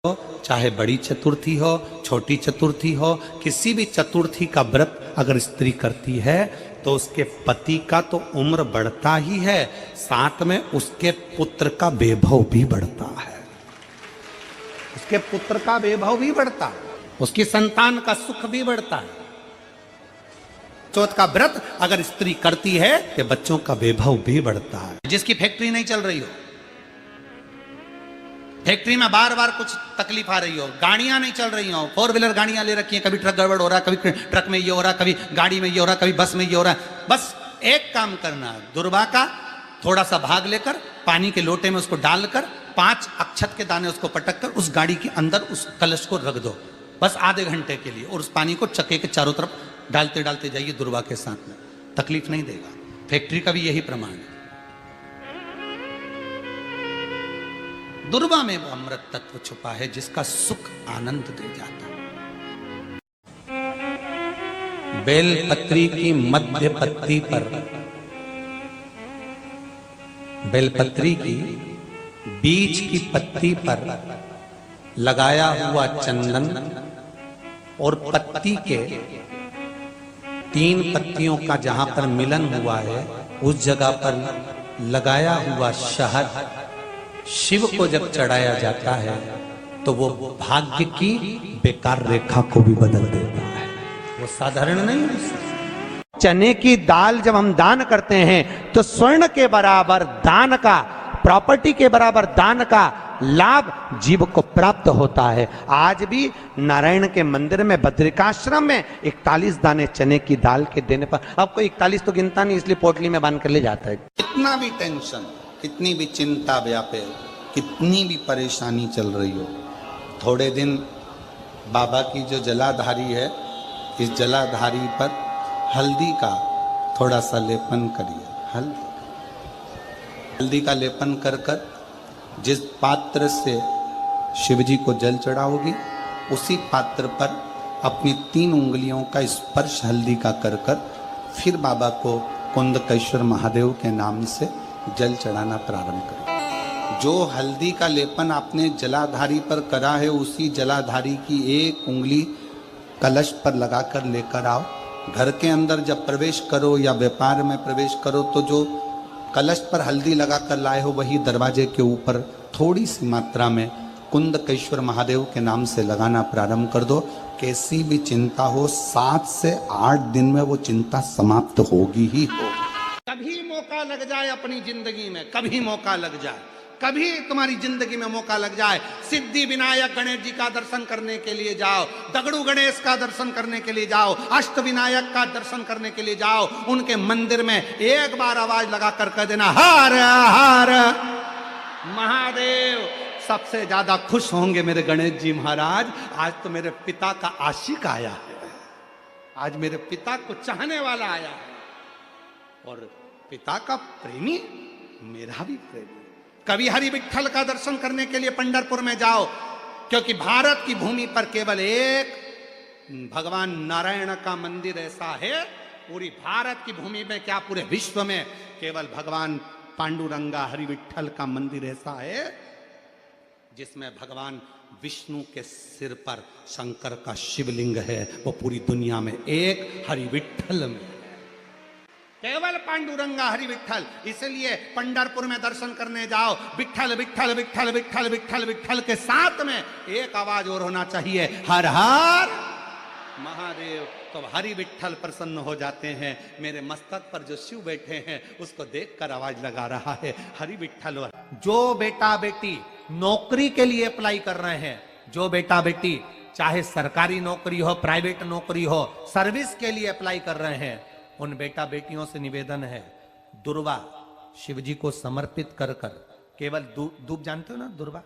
हो, चाहे बड़ी चतुर्थी हो, छोटी चतुर्थी हो, किसी भी चतुर्थी का व्रत अगर स्त्री करती है तो उसके पति का तो उम्र बढ़ता ही है, साथ में उसके पुत्र का वैभव भी बढ़ता है। उसके पुत्र का वैभव भी बढ़ता है, उसकी संतान का सुख भी बढ़ता है। चौथ का व्रत अगर स्त्री करती है तो बच्चों का वैभव भी बढ़ता है। जिसकी फैक्ट्री नहीं चल रही हो, फैक्ट्री में बार बार कुछ तकलीफ आ रही हो, गाड़ियां नहीं चल रही हो, 4 व्हीलर गाड़ियां ले रखी हैं, कभी ट्रक गड़बड़ हो रहा है, कभी ट्रक में ये हो रहा है, कभी गाड़ी में ये हो रहा है, कभी बस में ये हो रहा है। बस एक काम करना, दुर्वा का थोड़ा सा भाग लेकर पानी के लोटे में उसको डालकर 5 अक्षत के दाने उसको पटक कर उस गाड़ी के अंदर उस कलश को रख दो, बस आधे घंटे के लिए, और उस पानी को चक्के के चारों तरफ डालते डालते जाइए दुर्वा के साथ में, तकलीफ नहीं देगा। फैक्ट्री का भी यही प्रमाण है। दुर्वा में वो अमृत तत्व छुपा है जिसका सुख आनंद दे जाता है। बेलपत्री की मध्य पत्ती पर, बेलपत्री की बीच की पत्ती पर लगाया हुआ चंदन और पत्ती के 3 पत्तियों का जहां पर मिलन हुआ है उस जगह पर लगाया हुआ शहद शिव को जब चढ़ाया जाता है तो वो भाग्य की बेकार रेखा को भी बदल देता है। वो साधारण नहीं है। चने की दाल जब हम दान करते हैं तो स्वर्ण के बराबर दान का, प्रॉपर्टी के बराबर दान का लाभ जीव को प्राप्त होता है। आज भी नारायण के मंदिर में बद्रिकाश्रम में 41 दाने चने की दाल के देने पर, अब कोई 41 तो गिनता नहीं इसलिए पोटली में बांध कर ले जाता है। कितना भी टेंशन, कितनी भी चिंता व्यापे, कितनी भी परेशानी चल रही हो, थोड़े दिन बाबा की जो जलाधारी है, इस जलाधारी पर हल्दी का थोड़ा सा लेपन करिए। हल्दी का लेपन कर कर जिस पात्र से शिवजी को जल चढ़ाओगी उसी पात्र पर अपनी 3 उंगलियों का स्पर्श हल्दी का कर कर फिर बाबा को कुंदकेश्वर महादेव के नाम से जल चढ़ाना प्रारंभ करें। जो हल्दी का लेपन आपने जलाधारी पर करा है उसी जलाधारी की 1 उंगली कलश पर लगाकर लेकर आओ। घर के अंदर जब प्रवेश करो या व्यापार में प्रवेश करो तो जो कलश पर हल्दी लगाकर लाए हो वही दरवाजे के ऊपर थोड़ी सी मात्रा में कुंदकेश्वर महादेव के नाम से लगाना प्रारंभ कर दो। कैसी भी चिंता हो 7 से 8 दिन में वो चिंता समाप्त होगी ही होगी। कभी मौका लग जाए अपनी जिंदगी में, कभी मौका लग जाए, कभी तुम्हारी जिंदगी में मौका लग जाए, सिद्धि विनायक गणेश जी का दर्शन करने के लिए जाओ, दगड़ू गणेश का दर्शन करने के लिए जाओ, अष्ट विनायक का दर्शन करने के लिए जाओ, उनके मंदिर में एक बार आवाज लगा कर कह देना हर हर महादेव। सबसे ज्यादा खुश होंगे मेरे गणेश जी महाराज, आज तो मेरे पिता का आशिक आया है, आज मेरे पिता को चाहने वाला आया है, और पिता का प्रेमी मेरा भी प्रेमी। कभी हरि विठ्ठल का दर्शन करने के लिए पंढरपुर में जाओ, क्योंकि भारत की भूमि पर केवल एक भगवान नारायण का मंदिर ऐसा है, पूरी भारत की भूमि में क्या पूरे विश्व में केवल भगवान पांडुरंगा हरि विठ्ठल का मंदिर ऐसा है जिसमें भगवान विष्णु के सिर पर शंकर का शिवलिंग है। वो पूरी दुनिया में एक हरि विठ्ठल में, केवल पांडुरंगा हरि विठ्ठल। इसलिए पंढरपुर में दर्शन करने जाओ, विठ्ठल विठ्ठल विठ्ठल विठ्ठल विठ्ठल विठ्ठल के साथ में एक आवाज और होना चाहिए, हर हर महादेव। तो हरि विठ्ठल प्रसन्न हो जाते हैं। मेरे मस्तक पर जो शिव बैठे हैं उसको देखकर आवाज लगा रहा है हरि विठ्ठल। जो बेटा बेटी नौकरी के लिए अप्लाई कर रहे हैं, जो बेटा बेटी चाहे सरकारी नौकरी हो, प्राइवेट नौकरी हो, सर्विस के लिए अप्लाई कर रहे हैं, उन बेटा बेटियों से निवेदन है, दुर्वा शिवजी को समर्पित कर कर केवल दूब जानते हो ना, दुर्वा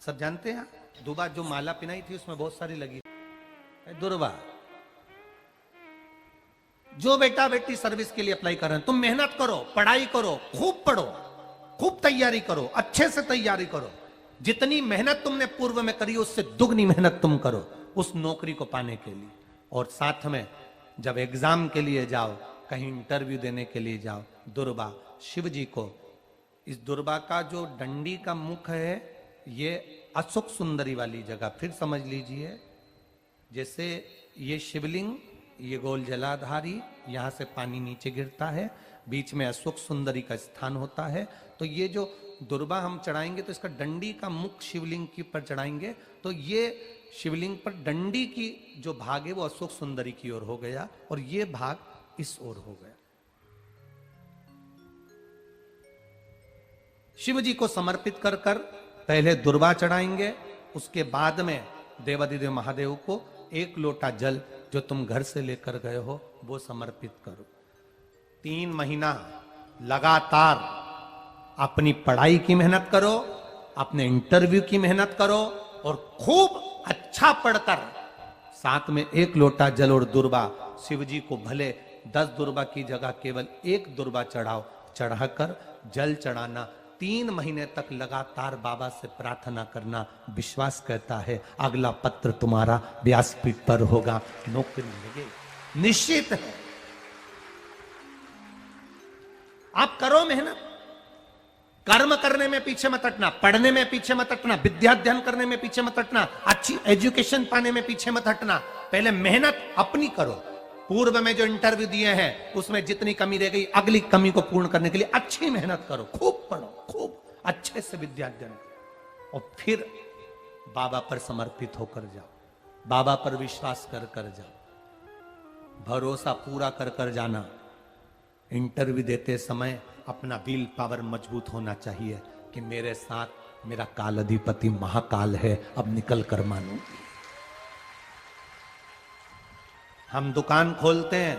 सब जानते हैं। दुर्वा जो माला पिनाई थी उसमें बहुत सारी लगी दुर्वा। जो बेटा बेटी सर्विस के लिए अप्लाई कर रहे हैं, तुम मेहनत करो, पढ़ाई करो, खूब पढ़ो, खूब तैयारी करो, अच्छे से तैयारी करो। जितनी मेहनत तुमने पूर्व में करी उससे दुगनी मेहनत तुम करो उस नौकरी को पाने के लिए। और साथ में जब एग्जाम के लिए जाओ, कहीं इंटरव्यू देने के लिए जाओ, दुर्वा शिव जी को, इस दुर्वा का जो डंडी का मुख है ये अशोक सुंदरी वाली जगह फिर समझ लीजिए, जैसे ये शिवलिंग, ये गोल जलाधारी, यहां से पानी नीचे गिरता है, बीच में अशोक सुंदरी का स्थान होता है। तो ये जो दुर्बा हम चढ़ाएंगे तो इसका डंडी का मुख शिवलिंग की पर चढ़ाएंगे, तो ये शिवलिंग पर डंडी की जो भाग है वो अशोक सुंदरी की ओर हो गया और ये भाग इस ओर हो गया। शिव जी को समर्पित कर कर पहले दुर्बा चढ़ाएंगे, उसके बाद में देवाधिदेव महादेव को एक लोटा जल जो तुम घर से लेकर गए हो वो समर्पित करो। 3 महीना लगातार अपनी पढ़ाई की मेहनत करो, अपने इंटरव्यू की मेहनत करो और खूब अच्छा पढ़कर साथ में 1 लोटा जल और दुर्बा, शिव जी को भले 10 दुर्बा की जगह केवल 1 दुर्बा चढ़ाओ, चढ़ाकर जल चढ़ाना। 3 महीने तक लगातार बाबा से प्रार्थना करना। विश्वास कहता है अगला पत्र तुम्हारा व्यासपीठ पर होगा, नौकरी मिलेगी, निश्चित है। आप करो मेहनत, कर्म करने में पीछे मत हटना, पढ़ने में पीछे मत हटना, विद्या अध्ययन करने में पीछे मत हटना, अच्छी एजुकेशन पाने में पीछे मत हटना। पहले मेहनत अपनी करो। पूर्व में जो इंटरव्यू दिए हैं उसमें जितनी कमी रह गई, अगली कमी को पूर्ण करने के लिए अच्छी मेहनत करो, खूब पढ़ो, खूब अच्छे से विद्या अध्ययन करो और फिर बाबा पर समर्पित होकर जाओ, बाबा पर विश्वास कर कर जाओ, भरोसा पूरा कर कर जाना। इंटरव्यू देते समय अपना विल पावर मजबूत होना चाहिए कि मेरे साथ मेरा काल अधिपति महाकाल है, अब निकल कर मानूंगी। हम दुकान खोलते हैं,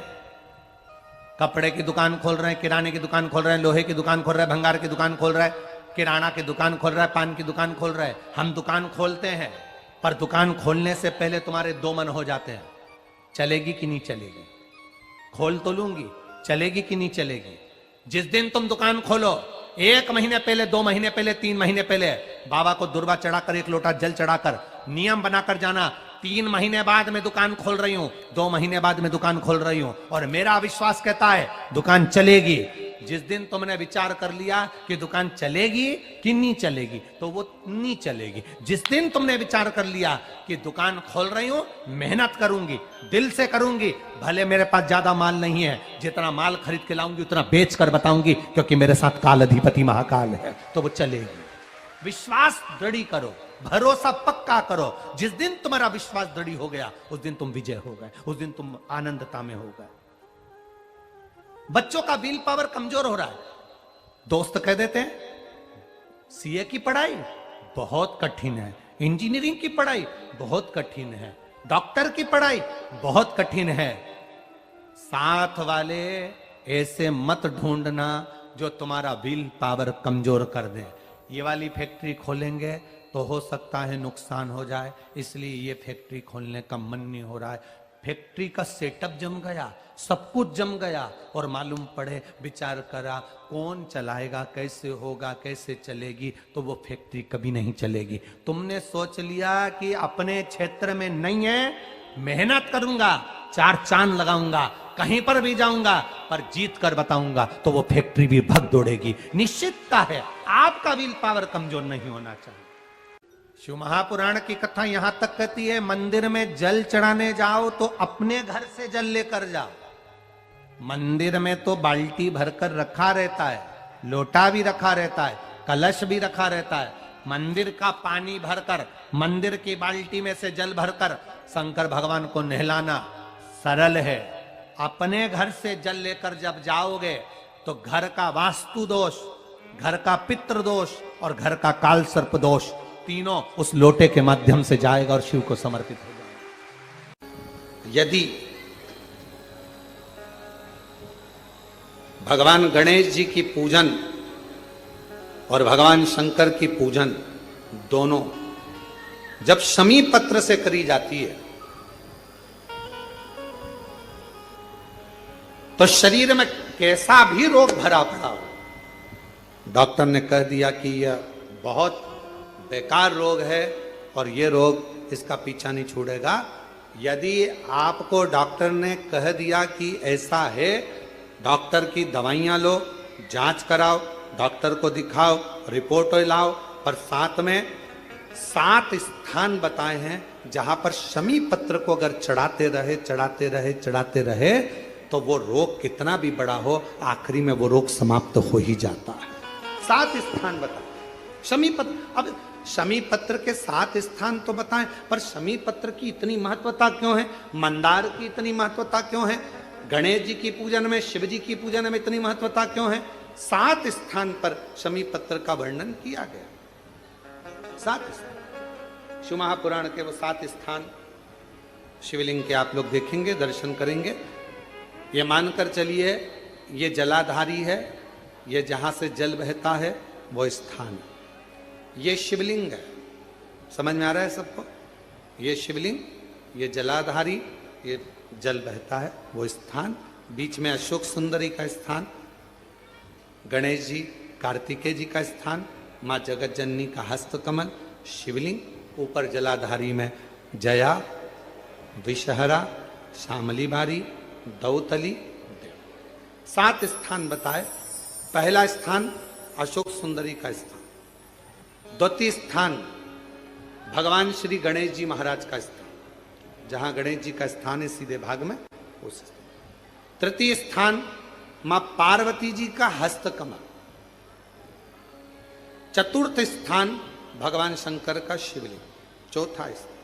कपड़े की दुकान खोल रहे हैं, किराने की दुकान खोल रहे हैं, लोहे की दुकान खोल रहे हैं, भंगार की दुकान खोल रहे हैं, किराना की दुकान खोल रहा है, पान की दुकान खोल रहा है। हम दुकान खोलते हैं, पर दुकान खोलने से पहले तुम्हारे 2 मन हो जाते हैं, चलेगी कि नहीं चलेगी, खोल तो लूंगी, चलेगी कि नहीं चलेगी। जिस दिन तुम दुकान खोलो 1 महीने पहले, 2 महीने पहले, 3 महीने पहले बाबा को दुर्बा चढ़ाकर 1 लोटा जल चढ़ाकर नियम बनाकर जाना, 3 महीने बाद में दुकान खोल रही हूं, 2 महीने बाद में दुकान खोल रही हूं और मेरा विश्वास कहता है दुकान चलेगी। जिस दिन तुमने विचार कर लिया कि दुकान चलेगी कि नहीं चलेगी, तो वो नहीं चलेगी। जिस दिन तुमने विचार कर लिया कि दुकान खोल रही हूं, मेहनत करूंगी, दिल से करूंगी, भले मेरे पास ज्यादा माल नहीं है, जितना माल खरीद के लाऊंगी उतना बेच कर बताऊंगी क्योंकि मेरे साथ काल अधिपति महाकाल है, तो वो चलेगी। विश्वास दृढ़ करो, भरोसा पक्का करो। जिस दिन तुम्हारा विश्वास दृढ़ हो गया उस दिन तुम विजय हो गए, उस दिन तुम आनंदता में हो गए। बच्चों का विल पावर कमजोर हो रहा है, दोस्त कह देते हैं सीए की पढ़ाई बहुत कठिन है, इंजीनियरिंग की पढ़ाई बहुत कठिन है, डॉक्टर की पढ़ाई बहुत कठिन है। साथ वाले ऐसे मत ढूंढना जो तुम्हारा विल पावर कमजोर कर दे। ये वाली फैक्ट्री खोलेंगे तो हो सकता है नुकसान हो जाए, इसलिए ये फैक्ट्री खोलने का मन नहीं हो रहा है। फैक्ट्री का सेटअप जम गया, सब कुछ जम गया और मालूम पड़े, विचार करा कौन चलाएगा, कैसे होगा, कैसे चलेगी, तो वो फैक्ट्री कभी नहीं चलेगी। तुमने सोच लिया कि अपने क्षेत्र में नहीं है, मेहनत करूंगा, 4 चांद लगाऊंगा, कहीं पर भी जाऊंगा, पर जीत कर बताऊंगा, तो वो फैक्ट्री भी भग दौड़ेगी। निश्चितता है, आपका विल पावर कमजोर नहीं होना चाहिए। शिव महापुराण की कथा यहां तक कहती है मंदिर में जल चढ़ाने जाओ तो अपने घर से जल लेकर जाओ। मंदिर में तो बाल्टी भरकर रखा रहता है, लोटा भी रखा रहता है, कलश भी रखा रहता है। मंदिर का पानी भरकर, मंदिर की बाल्टी में से जल भरकर शंकर भगवान को नहलाना सरल है। अपने घर से जल लेकर जब जाओगे तो घर का वास्तु दोष, घर का पितृ दोष और घर का काल सर्प दोष तीनों उस लोटे के माध्यम से जाएगा और शिव को समर्पित हो जाएगा। यदि भगवान गणेश जी की पूजन और भगवान शंकर की पूजन दोनों जब शमी पत्र से करी जाती है तो शरीर में कैसा भी रोग भरा पड़ा हो, डॉक्टर ने कह दिया कि यह बहुत बेकार रोग है और ये रोग इसका पीछा नहीं छोड़ेगा, यदि आपको डॉक्टर ने कह दिया कि ऐसा है, डॉक्टर की दवाइयां लो, जांच कराओ, डॉक्टर को दिखाओ, रिपोर्ट लाओ, पर साथ में 7 स्थान बताए हैं जहां पर शमी पत्र को अगर चढ़ाते रहे तो वो रोग कितना भी बड़ा हो, आखिरी में वो रोग समाप्त हो ही जाता है। 7 स्थान बताए शमी पत्र। अब शमी पत्र के 7 स्थान तो बताएं, पर शमी पत्र की इतनी महत्वता क्यों है, मंदार की इतनी महत्वता क्यों है, गणेश जी की पूजन में, शिव जी की पूजन में इतनी महत्वता क्यों है? 7 स्थान पर शमी पत्र का वर्णन किया गया। 7 स्थान शिव महापुराण के वो 7 स्थान शिवलिंग के आप लोग देखेंगे, दर्शन करेंगे। ये मानकर चलिए ये जलाधारी है, ये जहां से जल बहता है वो स्थान है, ये शिवलिंग है। समझ में आ रहा है सबको? ये शिवलिंग, ये जलाधारी, ये जल बहता है वो स्थान, बीच में अशोक सुंदरी का स्थान, गणेश जी कार्तिकेय जी का स्थान, माँ जगत जननी का हस्त कमल, शिवलिंग, ऊपर जलाधारी में जया, विषहरा, शामली बारी, दौतली, देव। 7 स्थान बताए। पहला स्थान अशोक सुंदरी का स्थान, द्वितीय स्थान भगवान श्री गणेश जी महाराज का स्थान, जहां गणेश जी का स्थान है सीधे भाग में उस स्थान। तृतीय स्थान मां पार्वती जी का हस्त कमल। चतुर्थ स्थान भगवान शंकर का शिवलिंग। चौथा स्थान।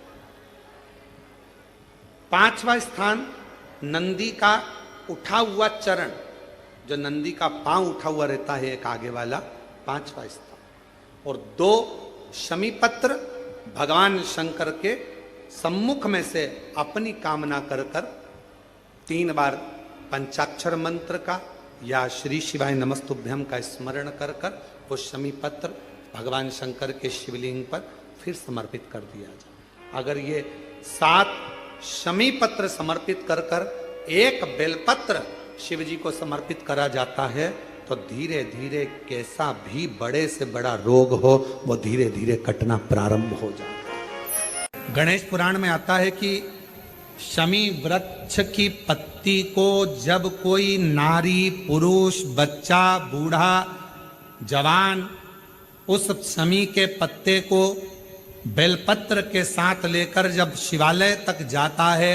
5वां स्थान नंदी का उठा हुआ चरण, जो नंदी का पांव उठा हुआ रहता है एक आगे वाला, 5वां स्थान। और 2 शमी पत्र भगवान शंकर के सम्मुख में से अपनी कामना कर 3 बार पंचाक्षर मंत्र का या श्री शिवाय नमस्तुभ्यम का स्मरण कर वो शमी पत्र भगवान शंकर के शिवलिंग पर फिर समर्पित कर दिया जाए। अगर ये 7 शमी पत्र समर्पित कर एक बेलपत्र शिव जी को समर्पित करा जाता है तो धीरे धीरे कैसा भी बड़े से बड़ा रोग हो वो धीरे धीरे कटना प्रारंभ हो जाता है। गणेश पुराण में आता है कि शमी वृक्ष की पत्ती को जब कोई नारी, पुरुष, बच्चा, बूढ़ा, जवान उस शमी के पत्ते को बेलपत्र के साथ लेकर जब शिवालय तक जाता है,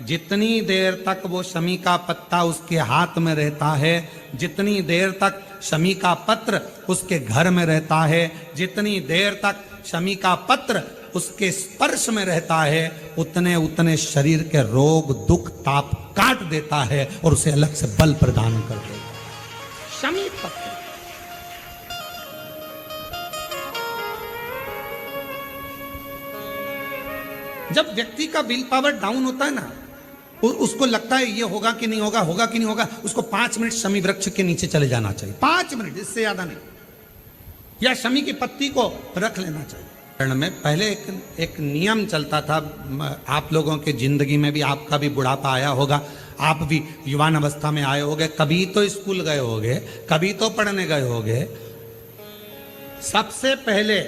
जितनी देर तक वो शमी का पत्ता उसके हाथ में रहता है, जितनी देर तक शमी का पत्र उसके घर में रहता है, जितनी देर तक शमी का पत्र उसके स्पर्श में रहता है, उतने उतने शरीर के रोग, दुख, ताप काट देता है और उसे अलग से बल प्रदान कर देता है। शमी पत्र जब व्यक्ति का विल पावर डाउन होता है ना, उसको लगता है ये होगा कि नहीं होगा, होगा कि नहीं होगा, उसको 5 मिनट शमी वृक्ष के नीचे चले जाना चाहिए। 5 मिनट, इससे ज्यादा नहीं, या शमी की पत्ती को रख लेना चाहिए। में पहले एक नियम चलता था, आप लोगों के जिंदगी में भी, आपका भी बुढ़ापा आया होगा, आप भी युवान अवस्था में आए होंगे, कभी तो स्कूल गए होंगे, कभी तो पढ़ने गए होंगे। सबसे पहले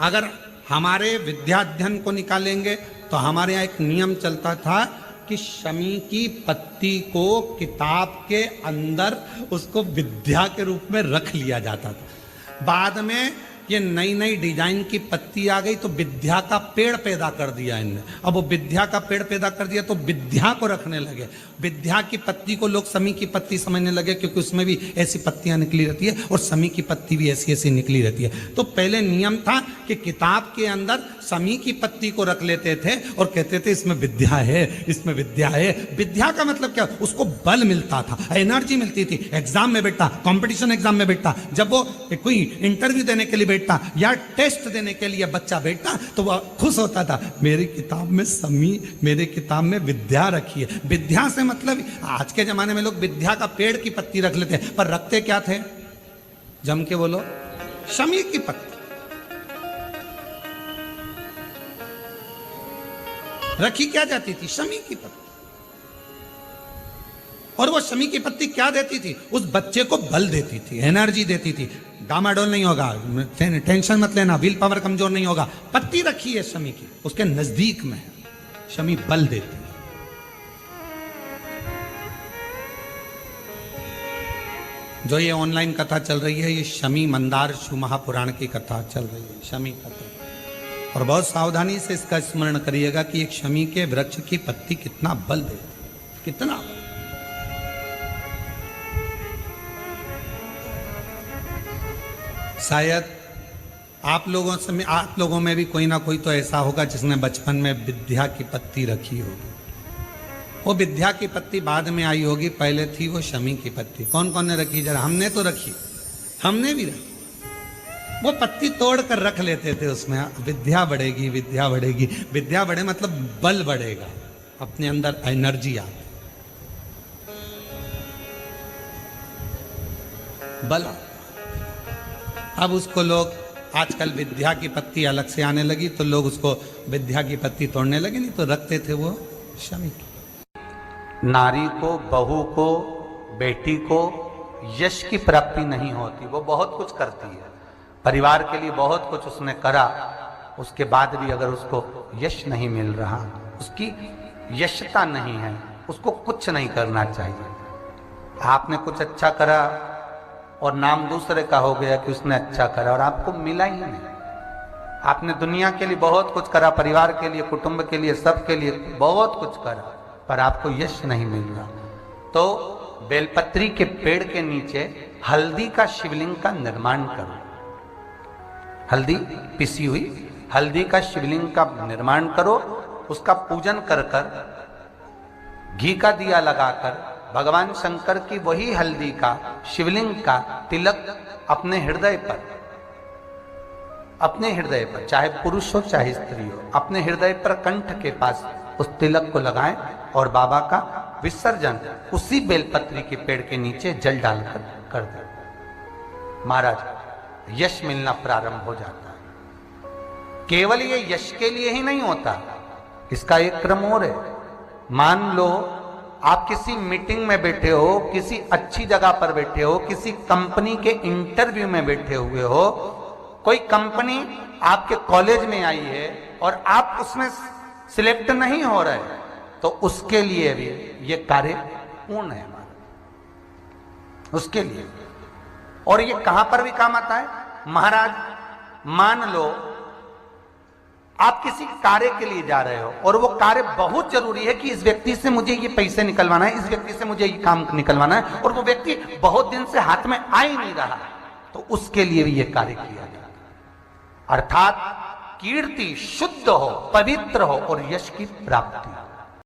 अगर हमारे विद्याध्ययन को निकालेंगे तो हमारे यहाँ एक नियम चलता था कि शमी की पत्ती को किताब के अंदर उसको विद्या के रूप में रख लिया जाता था। बाद में ये नई नई डिजाइन की पत्ती आ गई तो विद्या का पेड़ पैदा कर दिया इनने। अब वो विद्या का पेड़ पैदा कर दिया तो विद्या को रखने लगे। विद्या की पत्ती को लोग शमी की पत्ती समझने लगे, क्योंकि उसमें भी ऐसी पत्तियां निकली रहती है और शमी की पत्ती भी ऐसी ऐसी निकली रहती है। तो पहले नियम था कि किताब के अंदर शमी की पत्ती को रख लेते थे और कहते थे इसमें विद्या है, इसमें विद्या है। विद्या का मतलब क्या? उसको बल मिलता था, एनर्जी मिलती थी। एग्जाम में बैठता, कंपटीशन एग्जाम में बैठता, जब वो कोई इंटरव्यू देने के लिए बैठता या टेस्ट देने के लिए बच्चा बैठता तो वह खुश होता था, मेरी किताब में शमी, मेरे किताब में विद्या रखी है। विद्या से मतलब आज के जमाने में लोग विद्या का पेड़ की पत्ती रख लेते हैं, पर रखते क्या थे? जम के बोलो, शमी की पत्ती रखी क्या जाती थी? शमी की पत्ती। और वो शमी की पत्ती क्या देती थी? उस बच्चे को बल देती थी, एनर्जी देती थी। डामाडोल नहीं होगा, टेंशन मत लेना, विल पावर कमजोर नहीं होगा। पत्ती रखी है शमी की, उसके नजदीक में है, शमी बल देती है। जो ये ऑनलाइन कथा चल रही है, ये शमी मंदार शिव महापुराण की कथा चल रही है। शमी कथा और बहुत सावधानी से इसका स्मरण करिएगा कि एक शमी के वृक्ष की पत्ती कितना बल देती, कितना। शायद आप लोगों में भी कोई ना कोई तो ऐसा होगा जिसने बचपन में विद्या की पत्ती रखी होगी। वो विद्या की पत्ती बाद में आई होगी, पहले थी वो शमी की पत्ती। कौन कौन ने रखी? जरा हमने तो रखी, हमने भी रखी। वो पत्ती तोड़ कर रख लेते थे, उसमें विद्या बढ़ेगी, विद्या बढ़ेगी। विद्या बढ़े मतलब बल बढ़ेगा, अपने अंदर एनर्जी आ, बल। अब उसको लोग आजकल विद्या की पत्ती अलग से आने लगी तो लोग उसको विद्या की पत्ती तोड़ने लगे, नहीं तो रखते थे वो शमी की। नारी को, बहू को, बेटी को यश की प्राप्ति नहीं होती। वो बहुत कुछ करती है, परिवार के लिए बहुत कुछ उसने करा, उसके बाद भी अगर उसको यश नहीं मिल रहा, उसकी यशता नहीं है, उसको कुछ नहीं करना चाहिए। आपने कुछ अच्छा करा और नाम दूसरे का हो गया कि उसने अच्छा करा और आपको मिला ही नहीं। आपने दुनिया के लिए बहुत कुछ करा, परिवार के लिए, कुटुंब के लिए, सबके लिए बहुत कुछ करा, पर आपको यश नहीं मिल रहा। तो बेलपत्री के पेड़ के नीचे हल्दी का शिवलिंग का निर्माण करो। हल्दी, पिसी हुई हल्दी का शिवलिंग का निर्माण करो, उसका पूजन कर कर, घी का दिया लगाकर भगवान शंकर की वही हल्दी का शिवलिंग का तिलक अपने हृदय पर, चाहे पुरुष हो चाहे स्त्री हो, अपने हृदय पर कंठ के पास उस तिलक को लगाएं और बाबा का विसर्जन उसी बेलपत्री के पेड़ के नीचे जल डालकर कर दें। महाराज, यश मिलना प्रारंभ हो जाता है। केवल ये यश के लिए ही नहीं होता, इसका एक क्रम और है। मान लो आप किसी मीटिंग में बैठे हो, किसी अच्छी जगह पर बैठे हो, किसी कंपनी के इंटरव्यू में बैठे हुए हो, कोई कंपनी आपके कॉलेज में आई है और आप उसमें सिलेक्ट नहीं हो रहे, तो उसके लिए भी ये कार्य पूर्ण है हमारा, उसके लिए। और ये कहां पर भी काम आता है महाराज। मान लो आप किसी कार्य के लिए जा रहे हो और वो कार्य बहुत जरूरी है कि इस व्यक्ति से मुझे ये पैसे निकलवाना है, इस व्यक्ति से मुझे ये काम निकलवाना है, और वो व्यक्ति बहुत दिन से हाथ में आ ही नहीं रहा, तो उसके लिए भी ये कार्य किया जाता है। अर्थात कीर्ति शुद्ध हो, पवित्र हो और यश की प्राप्ति।